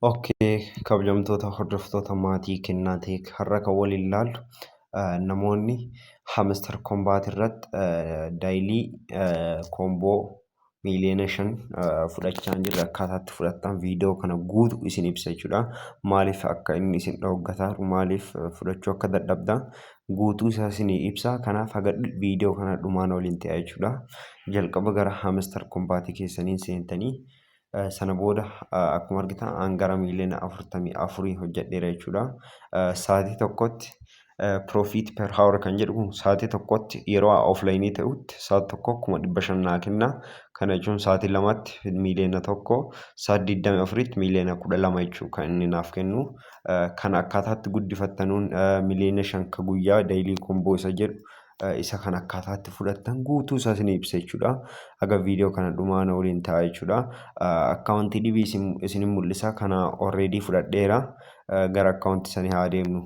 Kabajamtoota hordoftoota maatii kennaa ta'e har'a kan waliin ilaallu namoonni Hamster Kombaat irratti daayilii koomboo miiliyoona 5 fudhachaa hin jirre akkaataa itti fudhattan viidiyoo kana guutuu isin ibsa jechuudha. Maaliif akka inni isin dhowwataa maaliif fudhachuu akka dadhabdan guutuu isaa isin ibsa. Kanaaf haga viidiyoo kana dhumaan waliin ta'aa jechuudha. Jalqaba gara Hamster Kombaatii keessaniin seentanii sana booda akkuma argitan hangara miiliyoona 44 hojjedheera jechuudha. Sa'aatii tokkotti profit per hour kan jedhu sa'aatii tokkotti yeroo offline ta'utti sa'aatii tokko 500 naa kenna. Kana jechuun sa'aatii lamatti miiliyoona 1 sa'aatii 24tti miiliyoona 12 jechuudha kan inni naaf kennu. Kan akkaataatti guddifattanuun miiliyoona 5 ka guyyaa daayilii koomboo isa jedhu isa kan akkaataatti fudhattan guutuu isaa isin ibsa jechuudha. Haga viidiyoo kana dhumaan waliin ta'aa jechuudha. Akkaawuntii dhibii isin mul'isa kana already fudhadheera. Gara akkaawuntii sanii haa deemnu.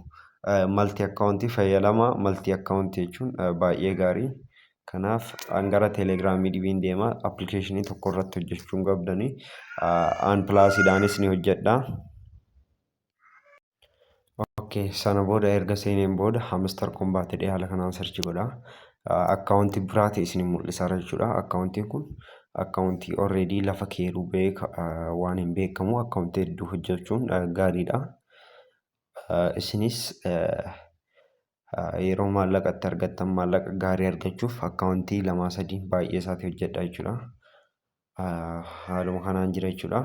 Malti akkaawuntii fayyadama malti akkaawuntii jechuun baay'ee gaarii. Kanaaf hangara teelegiraamii dhibiin deema appilikeeshinii tokko irratti hojjechuun qabdanii aanpilaasiidhaanis ni hojjedha. Sana booda erga seeneen booda Hamster Kombaat jedhee haala kanaan sarchi godha. Akkaawuntii biraati isin mul'isa jechuudha. Akkaawuntiin kun akkaawuntii already lafa keeruu waan hin beekamu akkaawuntii hedduu hojjechuun gaariidha. Isinis yeroo maallaqatti argattan maallaqa gaarii argachuuf akkaawuntii 2-3 baay'ee isaati hojjedha jechuudha. Haaluma kanaan jira jechuudha.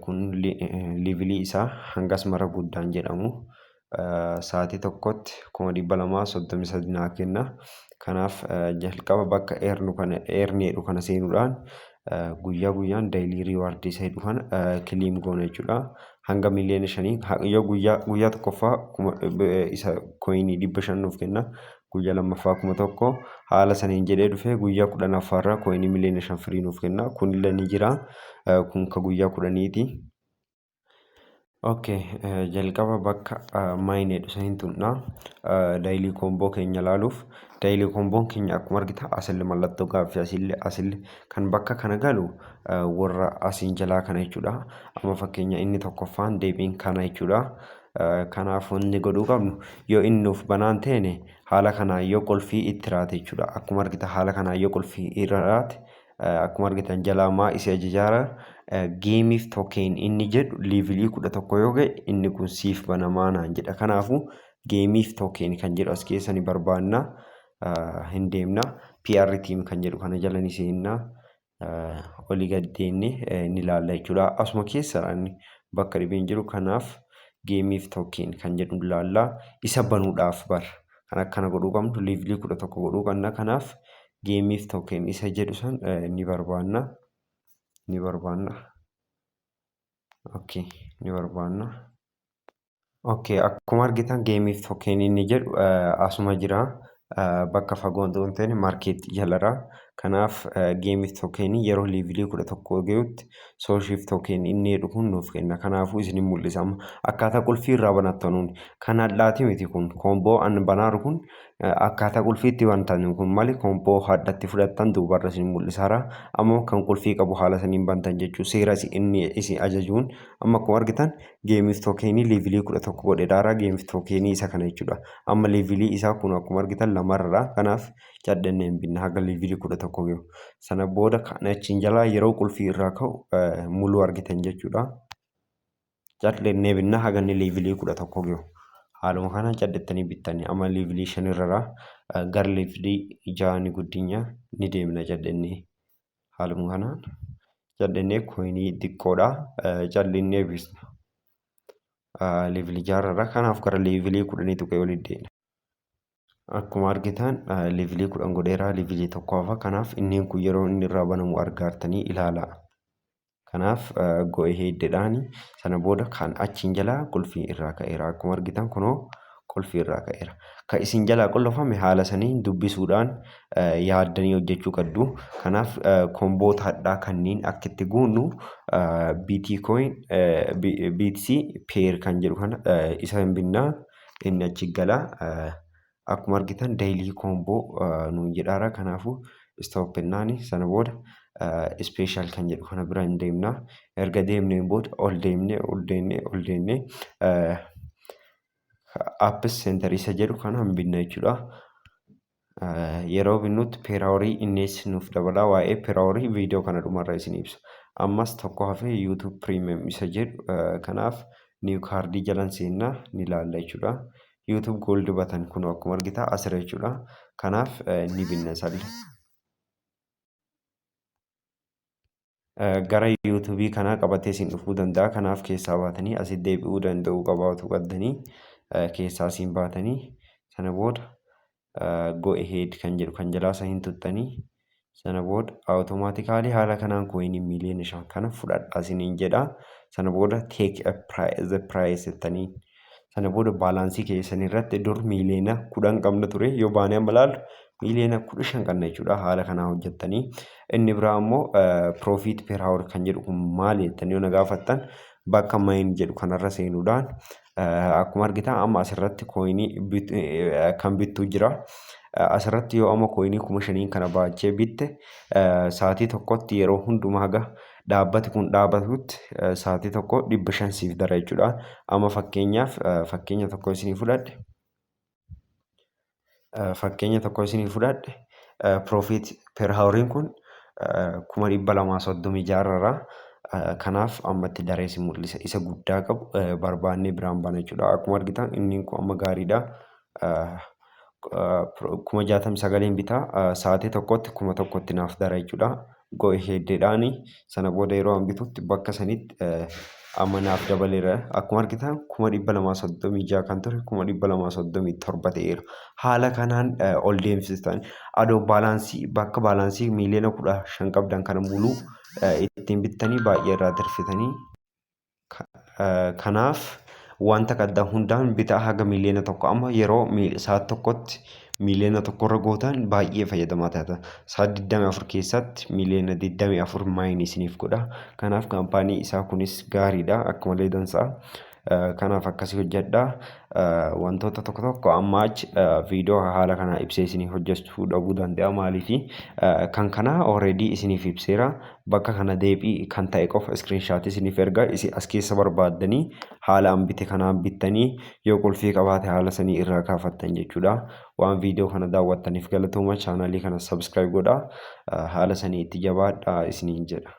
Kun liivilii isaa hangas mara guddaan jedhamu. Sa'aatii tokkotti 233 naa kenna. Kanaaf jalqaba bakka eerneedhu kana seenuudhaan guyyaa guyyaan daayilii riiwaardii isa jedhu kana kiliim goona jechuudha. Hanga miiliyoona 5 yoo guyyaa tokkoffaa isa kooyinii 500 nuuf kenna. Guyyaa lammaffaa 1000 haala saniin jedhee dhufee guyyaa 10ffaarraa kooyinii miiliyoona 5 firii nuuf kenna. Kun illee ni jira. Kun ka guyyaa 10ti. Jalqaba bakka maayineedhu saniin tuqna. Daayilii koomboo keenya ilaaluuf. Daayilii koomboon keenya akkuma argitan asillee mallattoo gaaffii asillee kan bakka kana galu warra asiin jalaa kana jechuudha. Amma fakkeenya inni tokkoffaan deebiin kana jechuudha. Kanaaf wanni godhuu qabnu yoo inni nuuf banaan ta'e haala kanaan yoo qolfii itti raate jechuudha. Akkuma argitan haala kanaan yoo qolfii irra raate akkuma argitan jalaa maa isa ajajaara geemiif tookeen inni jedhu liivilii 11 yoo ga'e inni kun siif banamaa naan jedha. Kanaafuu geemiif tookeen kan jedhu as keessa ni barbaanna. Hin deemna. PR team kan jedhu kana jala ni seenna. Olii gad deemnee ni ilaalla jechuudha. Asuma keessa bakka dhibeen jiru kanaaf geemiif tookeen kan jedhu ilaalla. Isa banuudhaaf kan akkana godhuu qabnu liivilii 11 godhuu qabna. Kanaaf geemiif tookeen isa jedhu san ni barbaanna. Ni barbaanna. Akkuma argitan geemiif tookeen inni jedhu asuma jira. Bakka fagoo hin ta'in maarkeetii jalarraa. Kanaaf geemiif tookeenii yeroo liivilii 11 ga'utti sooshiif tookeen inni jedhu kun nuuf kenna. Kanaafuu isin mul'isa. Akkaataa qulfii irraa banattan kan hadhaati miti kun koomboo an banaaru kun akkaataa qulfiitti bantan kun malee koomboo hadhatti fudhattan duubarra isin mul'isaara. Amma kan qulfii qabu haala saniin bantan jechuu seera inni isin ajajuun amma akkuma argitan geemiif tookeenii liivilii 11 godheedhaara geemiif tookeenii isa kana jechuudha. Amma liivilii isaa kun akkuma argitan lamarraa kanaaf cadhannee hin binna haga liivilii 11 gahu. Sana booda kan achiin jalaa yeroo qulfii irraa ka'u muluu argitan jechuudha. Cadhannee binna haga inni liivilii 11 gahu. Haaluma kanaan cadhattanii bittanii amma liivilii 5 irraa gara liivilii 6 guddinyaa ni deemna cadhannee. Haaluma kanaan cadhannee kooyinii xiqqoodha. Callinnee bisna. Liivilii 6 irraa kanaaf gara liivilii 10 tuqee walitti deemna. Akkuma argitan liivilii 10 godheeraa liivilii 1 kanaaf inni kun yeroo inni irraa banamu argaartanii ilaala. Kanaaf go'ee heddeedhaan sana booda kan achiin jalaa qulfii irraa ka'eera. Akkuma argitan kunoo qulfii irraa ka'eera. Kan isin jalaa qolfame haala saniin dubbisuudhaan yaaddanii hojjechuu qabdu. Kanaaf koomboota hadhaa kanneen akka itti guunnu BTC peer kan jedhu kana isa hin binnaa inni achi gala. Akkuma argitan daayilii koomboo nuun jedhaara. Kanaafuu istooppennaani sana booda ispeeshaal kan jedhu kana bira hin deemna. Erga deemneen booda ol deemnee aappis seenterii isa jedhu kana hin binna jechuudha. Yeroo binnutti peeraaworii innis nuuf dabala. Waa'ee peeraaworii viidiyoo kana dhumarra isin ibsa. Ammas tokko hafee YouTube Premium isa jedhu kanaaf niw kaardii jalan seennaa ni ilaalla jechuudha. YouTube Gold batan kun akkuma argitan asirra jechuudha. Kanaaf ni binna salli. Gara YouTube kanaa qabatee isin dhufuu danda'a. Kanaaf keessaa baatanii asitti deebi'uu danda'u qabaatu qaddanii keessaa isin baatanii sana booda go ahead kan jedhu kan jalaa isa hin tuttanii sana booda automaatikaalii haala kanaan kooyinii miiliyoona 5 kana fudhadhaa isiniin jedha. Sana booda take the price jettanii sana booda baalaansii keessan irratti dur miiliyoona 10 qabna ture yoo baanee amma ilaallu miiliyoona 15 qabna jechuudha. Haala kanaa hojjettanii inni biraa immoo profit per hour kan jedhu kun maali jettanii yoo na gaafattan bakka main jedhu kanarra seenuudhaan akkuma argitan amma asirratti kooyinii kan bittu jira. Asirratti yoo amma kooyinii 5,000 kana baachee bitte sa'aatii tokkotti yeroo hundumaa haga dhaabbati kun dhaabbatutti sa'aatii tokko 500 siif dara jechuudha. Amma fakkeenya tokko isinii fudhadhe profit per houriin kun 236 kanaaf ammatti daree si mul'isa isa guddaa qabu barbaannee biraan bana jechuudha. Akkuma argitan inni kun amma gaariidha. 69 bitaa sa'aatii tokkotti 1,000tti naaf dara jechuudha. Go ahead'dhaani sana booda yeroo an bitutti bakka sanitti amma naaf dabaleera. Akkuma argitan 236 kan ture 237 ta'eera. Haala kanaan ol deemsistan adoo bakka baalaansii miiliyoona 15 qabdan kana muluu ittiin bittanii baay'ee irraa tirfitanii. Kanaaf wanta qadda hundaan bitaa haga miiliyoona 1 amma yeroo sa'aatii tokkotti miiliyoona 1 irra gootan baay'ee fayyadamaa taata. Sa'aatii 24 keessatti miiliyoona 24 maayinii isiniif godha. Kanaaf kaampaanii isaa kunis gaariidha akka malee dansaa. Kanaaf akkasii hojjedhaa. Wantoota tokko amma achi viidiyoo haala kanaa ibsee isinii hojjechuu dhabuu danda'a maaliifi kan kanaa already isiniif ibseera. Bakka kana deebii kan ta'e qofa iskiriinshaatii isiniif ergaa as keessa barbaaddanii haala an bite kanaan bittanii yoo qulfii qabaate haala sanii irraa kaafattan jechuudha. Waan viidiyoo kana daawwattaniif galatooma. Chaanaalii kana subscribe godhaa. Haala sanii itti jabaadhaa isiniin jedha.